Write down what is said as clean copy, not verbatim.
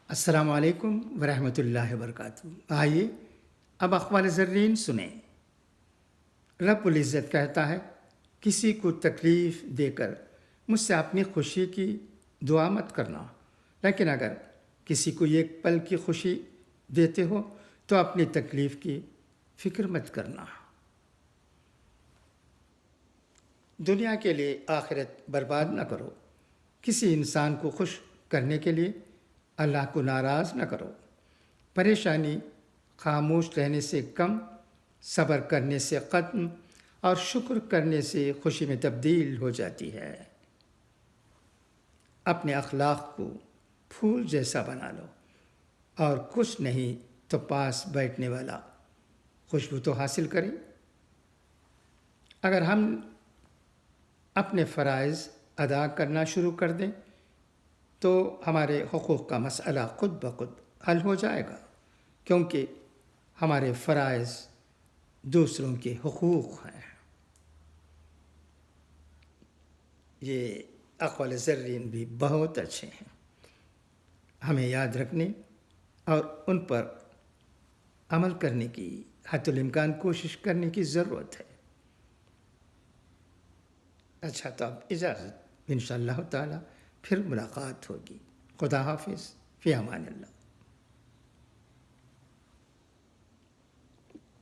السلام علیکم ورحمۃ اللہ وبرکاتہ۔ آئیے اب اقوال زرین سنیں۔ رب العزت کہتا ہے، کسی کو تکلیف دے کر مجھ سے اپنی خوشی کی دعا مت کرنا، لیکن اگر کسی کو ایک پل کی خوشی دیتے ہو تو اپنی تکلیف کی فکر مت کرنا۔ دنیا کے لیے آخرت برباد نہ کرو۔ کسی انسان کو خوش کرنے کے لیے اللہ کو ناراض نہ کرو۔ پریشانی خاموش رہنے سے کم، صبر کرنے سے ختم، اور شکر کرنے سے خوشی میں تبدیل ہو جاتی ہے۔ اپنے اخلاق کو پھول جیسا بنا لو، اور کچھ نہیں تو پاس بیٹھنے والا خوشبو تو حاصل کرے۔ اگر ہم اپنے فرائض ادا کرنا شروع کر دیں تو ہمارے حقوق کا مسئلہ خود بخود حل ہو جائے گا، کیونکہ ہمارے فرائض دوسروں کے حقوق ہیں۔ یہ اقوال زرین بھی بہت اچھے ہیں، ہمیں یاد رکھنے اور ان پر عمل کرنے کی حتی الامکان کوشش کرنے کی ضرورت ہے۔ اچھا، تو اب اجازت، انشاءاللہ تعالی پھر ملاقات ہوگی۔ خدا حافظ، فی امان اللہ۔